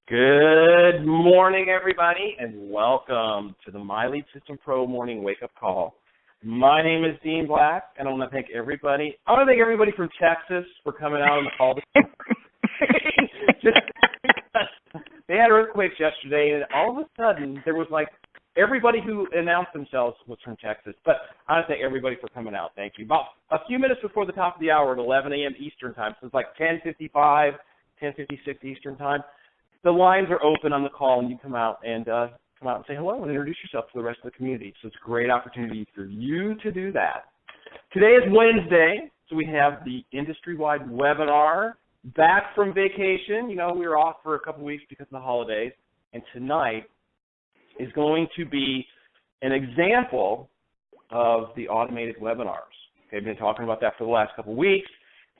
Good morning, everybody, and welcome to the My Lead System Pro Morning Wake-Up Call. My name is Dean Black, and I want to thank everybody. From Texas for coming out on the call this morning. Just because they had earthquakes yesterday, and all of a sudden there was like everybody who announced themselves was from Texas. But I want to thank everybody for coming out. Thank you. About a few minutes before the top of the hour at 11 a.m. Eastern Time, so it's like 10:55, 10:56 Eastern Time. The lines are open on the call, and you come out and say hello and introduce yourself to the rest of the community. So it's a great opportunity for you to do that. Today is Wednesday, so we have the industry-wide webinar. Back from vacation, we were off for a couple of weeks because of the holidays, and tonight is going to be an example of the automated webinars. Okay, I've been talking about that for the last couple of weeks,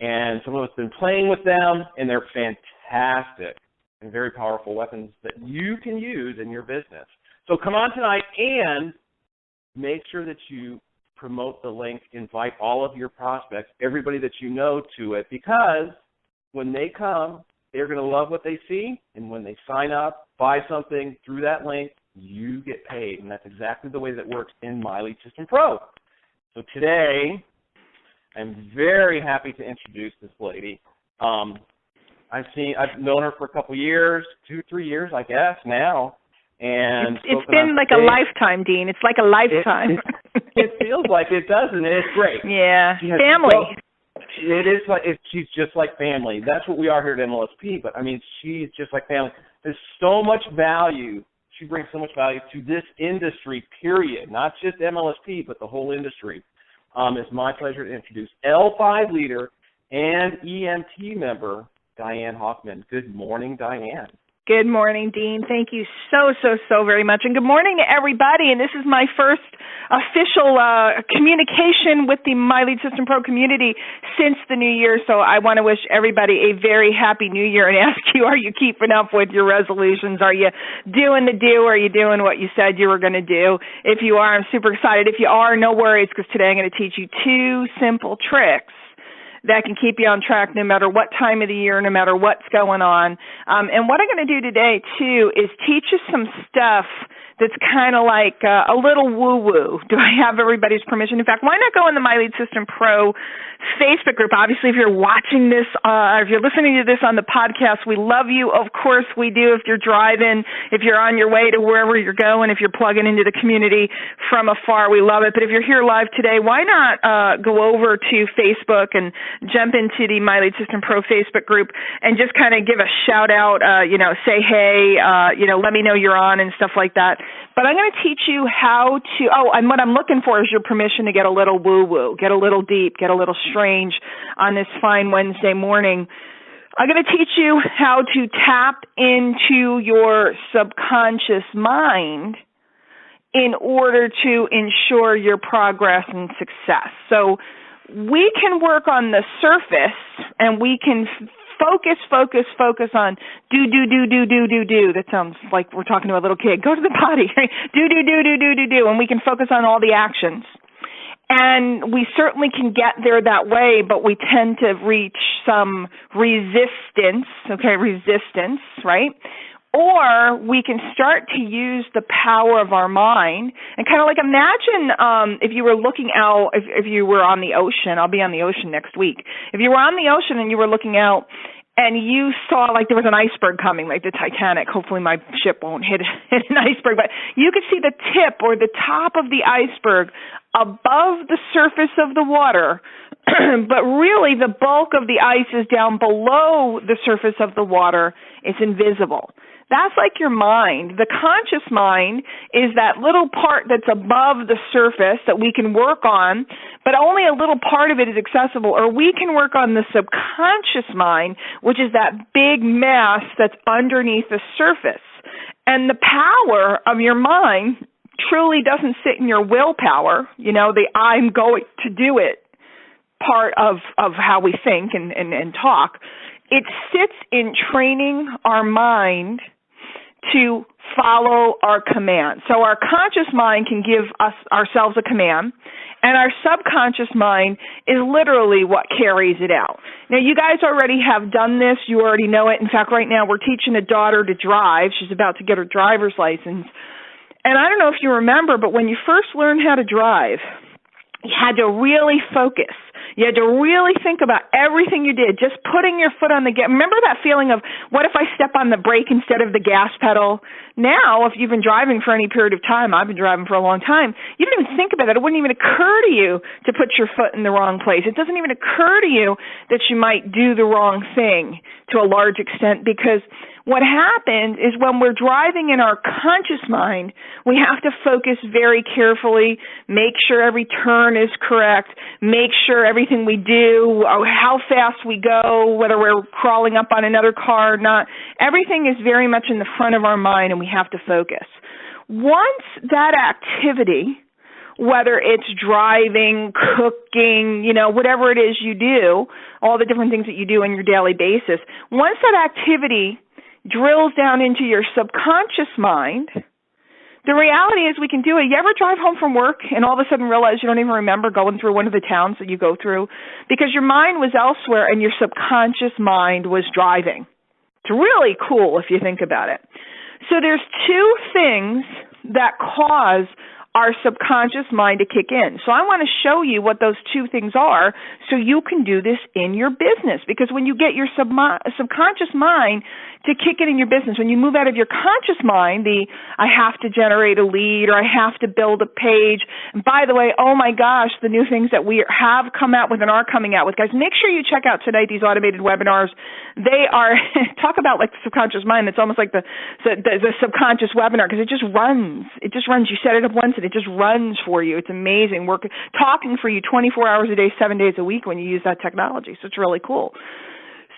and some of us have been playing with them, and they're fantastic and very powerful weapons that you can use in your business. So come on tonight and make sure that you promote the link, invite all of your prospects, everybody that you know to it, because when they come, they're going to love what they see, and when they sign up, buy something through that link, you get paid, and that's exactly the way that works in My Lead System Pro. So today, I'm very happy to introduce this lady. I've known her for a couple years, 2-3 years, I guess, now. And it's been like a lifetime, Dean. It's like a lifetime. It feels like it, doesn't it? It's great. Yeah, family. It is like she's just like family. That's what we are here at MLSP. But I mean, she's just like family. There's so much value. She brings so much value to this industry. Period. Not just MLSP, but the whole industry. It's my pleasure to introduce L5 leader and EMT member Diane Hockman. Good morning, Diane. Good morning, Dean. Thank you so very much. And good morning to everybody. And this is my first official communication with the My Lead System Pro community since the new year. So I want to wish everybody a very happy new year and ask you, are you keeping up with your resolutions? Are you doing the do? Are you doing what you said you were going to do? If you are, I'm super excited. If you are, no worries, because today I'm going to teach you 2 simple tricks that can keep you on track no matter what time of the year, no matter what's going on. And what I'm going to do today, too, is teach you some stuff that's kind of like a little woo-woo. Do I have everybody's permission? In fact, why not go in the My Lead System Pro Facebook group? Obviously, if you're watching this, if you're listening to this on the podcast, we love you. Of course we do. If you're driving, if you're on your way to wherever you're going, if you're plugging into the community from afar, we love it. But if you're here live today, why not go over to Facebook and jump into the My Lead System Pro Facebook group and just kind of give a shout out, say hey, let me know you're on and stuff like that. But I'm going to teach you how to, and what I'm looking for is your permission to get a little woo-woo, get a little deep, get a little strange on this fine Wednesday morning. I'm going to teach you how to tap into your subconscious mind in order to ensure your progress and success. So we can work on the surface, and we can focus on do. That sounds like we're talking to a little kid. Go to the potty. Right? Do. And we can focus on all the actions. And we certainly can get there that way, but we tend to reach some resistance, right? Or we can start to use the power of our mind and kind of like imagine if you were looking out, if you were on the ocean. I'll be on the ocean next week. If you were on the ocean and you were looking out and you saw like there was an iceberg coming, like the Titanic. Hopefully my ship won't hit an iceberg, but you could see the tip or the top of the iceberg above the surface of the water, but really the bulk of the ice is down below the surface of the water. It's invisible. That's like your mind. The conscious mind is that little part that's above the surface that we can work on, but only a little part of it is accessible. Or we can work on the subconscious mind, which is that big mass that's underneath the surface. And the power of your mind truly doesn't sit in your willpower, the I'm going to do it part of how we think and talk. It sits in training our mind to follow our command. So our conscious mind can give ourselves a command, and our subconscious mind is literally what carries it out. Now, you guys already have done this. You already know it. In fact, right now we're teaching a daughter to drive. She's about to get her driver's license. And I don't know if you remember, but when you first learned how to drive, you had to really focus. You had to really think about everything you did, just putting your foot on the gas. Remember that feeling of, what if I step on the brake instead of the gas pedal? Now, if you've been driving for any period of time, I've been driving for a long time, you don't even think about that. It wouldn't even occur to you to put your foot in the wrong place. It doesn't even occur to you that you might do the wrong thing to a large extent, because what happens is when we're driving in our conscious mind, we have to focus very carefully, make sure every turn is correct, make sure everything we do, how fast we go, whether we're crawling up on another car or not, everything is very much in the front of our mind, and we have to focus. Once that activity, whether it's driving, cooking, whatever it is you do, all the different things that you do on your daily basis, once that activity drills down into your subconscious mind, the reality is we can do it. You ever drive home from work and all of a sudden realize you don't even remember going through one of the towns that you go through because your mind was elsewhere and your subconscious mind was driving? It's really cool if you think about it. So there's two things that cause our subconscious mind to kick in. So I want to show you what those two things are so you can do this in your business. Because when you get your subconscious mind to kick in your business, when you move out of your conscious mind, I have to generate a lead or I have to build a page. And by the way, oh my gosh, the new things that we have come out with and are coming out with. Guys, make sure you check out tonight these automated webinars. They are, talk about like the subconscious mind. It's almost like the subconscious webinar because it just runs. It just runs. You set it up once and it just runs for you. It's amazing. We're talking for you 24 hours a day, 7 days a week when you use that technology. So it's really cool.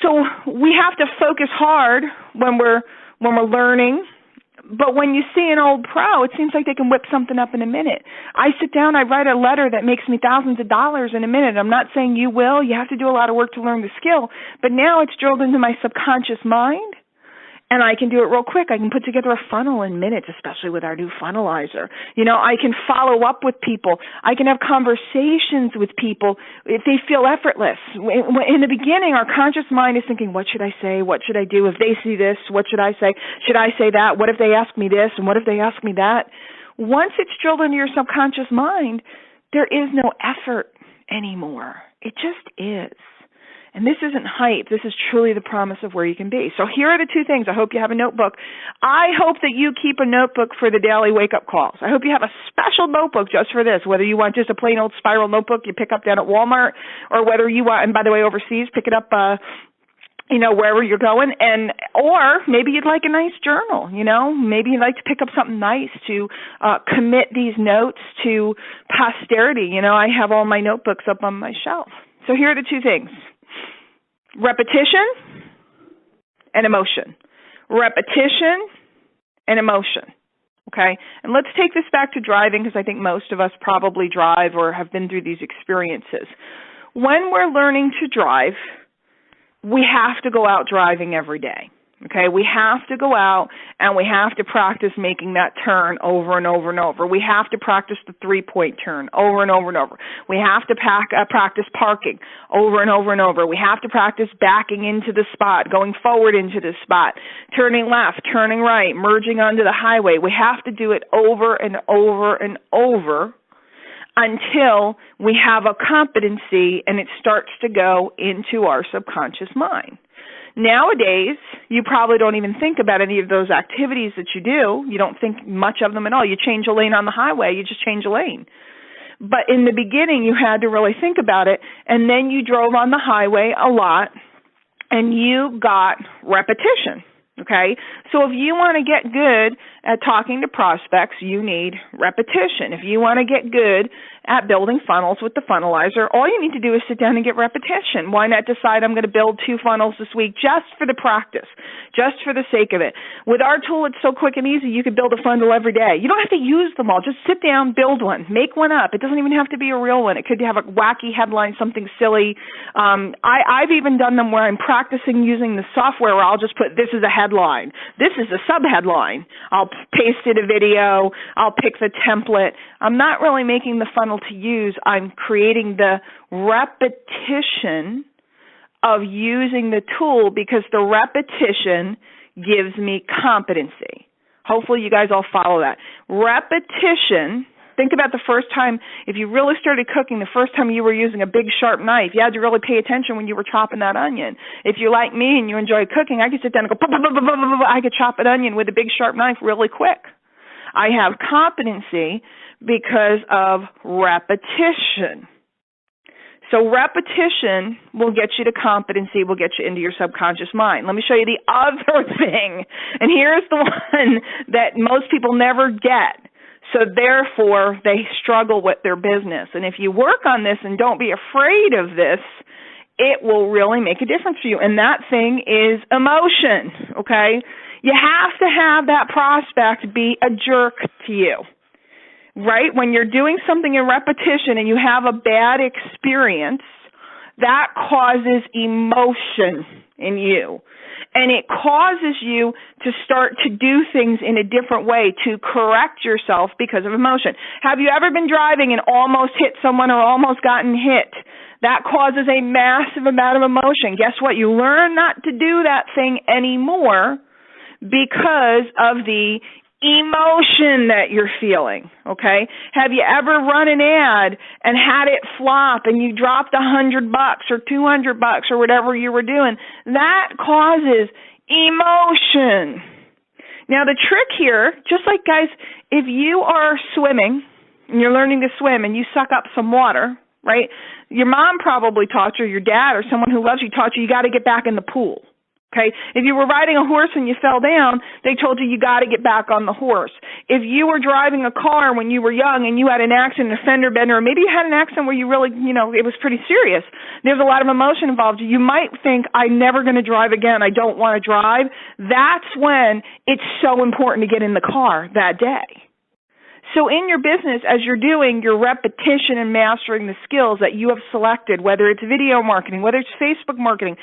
So we have to focus hard when we're learning. But when you see an old pro, it seems like they can whip something up in a minute. I sit down, I write a letter that makes me thousands of dollars in a minute. I'm not saying you will. You have to do a lot of work to learn the skill. But now it's drilled into my subconscious mind. And I can do it real quick. I can put together a funnel in minutes, especially with our new funnelizer. I can follow up with people. I can have conversations with people if they feel effortless. In the beginning, our conscious mind is thinking, what should I say? What should I do? If they see this, what should I say? Should I say that? What if they ask me this? And what if they ask me that? Once it's drilled into your subconscious mind, there is no effort anymore. It just is. And this isn't hype. This is truly the promise of where you can be. So here are the two things. I hope you have a notebook. I hope that you keep a notebook for the daily wake-up calls. I hope you have a special notebook just for this, whether you want just a plain old spiral notebook you pick up down at Walmart, or whether you want, and by the way, overseas, pick it up wherever you're going, or maybe you'd like a nice journal, maybe you'd like to pick up something nice to commit these notes to posterity. I have all my notebooks up on my shelf. So here are the two things. Repetition and emotion. Repetition and emotion. Okay? And let's take this back to driving because I think most of us probably drive or have been through these experiences. When we're learning to drive, we have to go out driving every day. Okay, we have to go out and we have to practice making that turn over and over and over. We have to practice the three-point turn over and over and over. We have to practice parking over and over and over. We have to practice backing into the spot, going forward into the spot, turning left, turning right, merging onto the highway. We have to do it over and over and over until we have a competency and it starts to go into our subconscious mind. Nowadays, you probably don't even think about any of those activities that you do. You don't think much of them at all. You change a lane on the highway, you just change a lane. But in the beginning, you had to really think about it, and then you drove on the highway a lot, and you got repetition. Okay, so if you want to get good at talking to prospects, you need repetition. If you want to get good at building funnels with the funnelizer, all you need to do is sit down and get repetition. Why not decide I'm going to build 2 funnels this week just for the practice, just for the sake of it? With our tool, it's so quick and easy. You can build a funnel every day. You don't have to use them all. Just sit down, build one, make one up. It doesn't even have to be a real one. It could have a wacky headline, something silly. I've even done them where I'm practicing using the software where I'll just put this is a headline headline. This is a subheadline. I'll paste in a video. I'll pick the template. I'm not really making the funnel to use. I'm creating the repetition of using the tool because the repetition gives me competency. Hopefully you guys all follow that. Repetition. Think about the first time, if you really started cooking, the first time you were using a big sharp knife, you had to really pay attention when you were chopping that onion. If you're like me and you enjoy cooking, I could sit down and go, I could chop an onion with a big sharp knife really quick. I have competency because of repetition. So repetition will get you to competency, will get you into your subconscious mind. Let me show you the other thing. And here's the one that most people never get. So therefore, they struggle with their business. And if you work on this and don't be afraid of this, it will really make a difference for you. And that thing is emotion, okay? You have to have that prospect be a jerk to you, right? When you're doing something in repetition and you have a bad experience, that causes emotion in you. And it causes you to start to do things in a different way to correct yourself because of emotion. Have you ever been driving and almost hit someone or almost gotten hit? That causes a massive amount of emotion. Guess what? You learn not to do that thing anymore because of the emotion that you're feeling, okay? Have you ever run an ad and had it flop and you dropped $100 or $200 or whatever you were doing? That causes emotion. Now the trick here, just like guys, if you are swimming and you're learning to swim and you suck up some water, right? Your mom probably taught you, or your dad or someone who loves you taught you got to get back in the pool. Okay, if you were riding a horse and you fell down, they told you got to get back on the horse. If you were driving a car when you were young and you had an accident, a fender bender, or maybe you had an accident where you really, it was pretty serious, there's a lot of emotion involved. You might think, I'm never going to drive again. I don't want to drive. That's when it's so important to get in the car that day. So in your business, as you're doing your repetition and mastering the skills that you have selected, whether it's video marketing, whether it's Facebook marketing,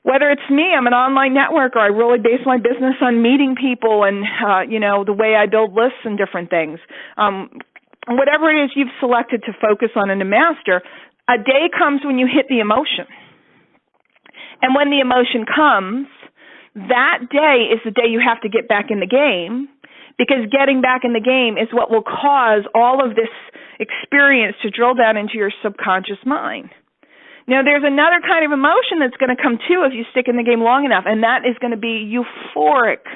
whether it's me, I'm an online networker, I really base my business on meeting people and, the way I build lists and different things. Whatever it is you've selected to focus on and to master, a day comes when you hit the emotion. And when the emotion comes, that day is the day you have to get back in the game, because getting back in the game is what will cause all of this experience to drill down into your subconscious mind. Now, there's another kind of emotion that's going to come too if you stick in the game long enough, and that is going to be euphoric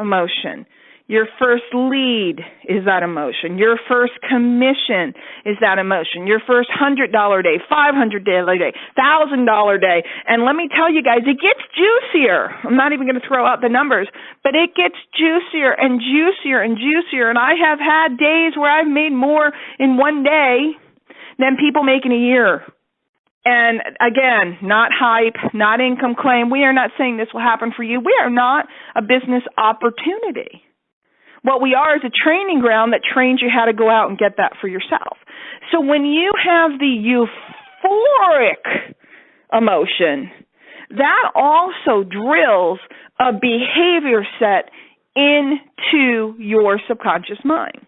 emotion. Your first lead is that emotion. Your first commission is that emotion. Your first $100 day, $500 day, $1,000 day. And let me tell you guys, it gets juicier. I'm not even going to throw out the numbers, but it gets juicier and juicier and juicier. And I have had days where I've made more in one day than people make in a year. And again, not hype, not income claim. We are not saying this will happen for you. We are not a business opportunity. What we are is a training ground that trains you how to go out and get that for yourself. So when you have the euphoric emotion, that also drills a behavior set into your subconscious mind.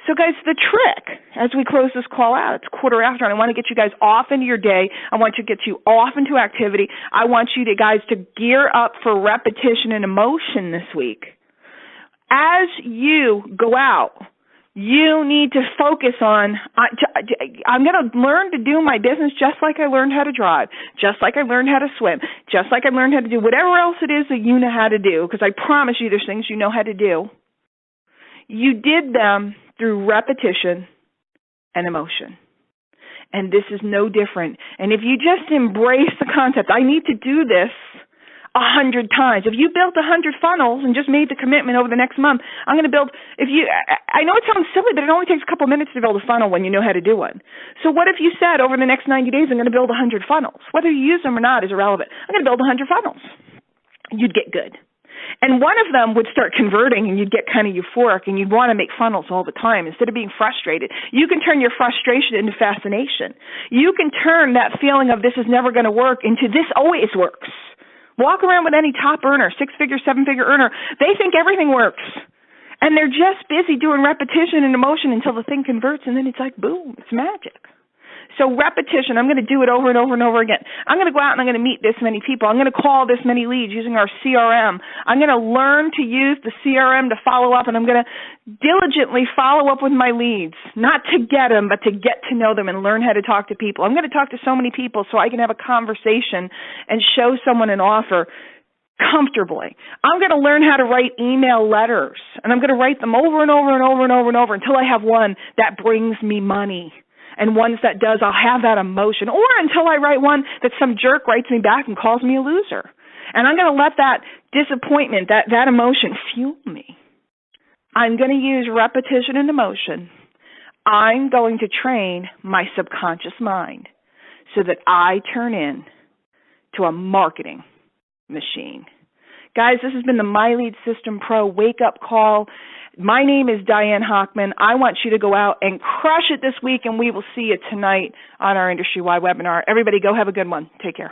So, guys, the trick, as we close this call out, it's 1:15, and I want to get you guys off into your day. I want to get you off into activity. I want you guys to gear up for repetition and emotion this week. As you go out, you need to focus on, I'm going to learn to do my business just like I learned how to drive, just like I learned how to swim, just like I learned how to do whatever else it is that you know how to do, because I promise you there's things you know how to do. You did them through repetition and emotion. And this is no different. And if you just embrace the concept, I need to do this 100 times. If you built 100 funnels and just made the commitment over the next month, I'm going to build, I know it sounds silly, but it only takes a couple minutes to build a funnel when you know how to do one. So what if you said over the next 90 days, I'm going to build 100 funnels? Whether you use them or not is irrelevant. I'm going to build 100 funnels. You'd get good. And one of them would start converting and you'd get kind of euphoric and you'd want to make funnels all the time instead of being frustrated. You can turn your frustration into fascination. You can turn that feeling of this is never going to work into this always works. Walk around with any top earner, 6-figure, 7-figure earner. They think everything works. And they're just busy doing repetition and emotion until the thing converts, and then it's like, boom, it's magic. So repetition, I'm going to do it over and over and over again. I'm going to go out and I'm going to meet this many people. I'm going to call this many leads using our CRM. I'm going to learn to use the CRM to follow up, and I'm going to diligently follow up with my leads, not to get them, but to get to know them and learn how to talk to people. I'm going to talk to so many people so I can have a conversation and show someone an offer comfortably. I'm going to learn how to write email letters, and I'm going to write them over and over and over and over and over until I have one that brings me money. And once that does, I'll have that emotion. Or until I write one that some jerk writes me back and calls me a loser. And I'm going to let that disappointment, that emotion fuel me. I'm going to use repetition and emotion. I'm going to train my subconscious mind so that I turn in to a marketing machine. Guys, this has been the My Lead System Pro Wake Up Call. My name is Diane Hochman. I want you to go out and crush it this week, and we will see you tonight on our industry-wide webinar. Everybody go have a good one. Take care.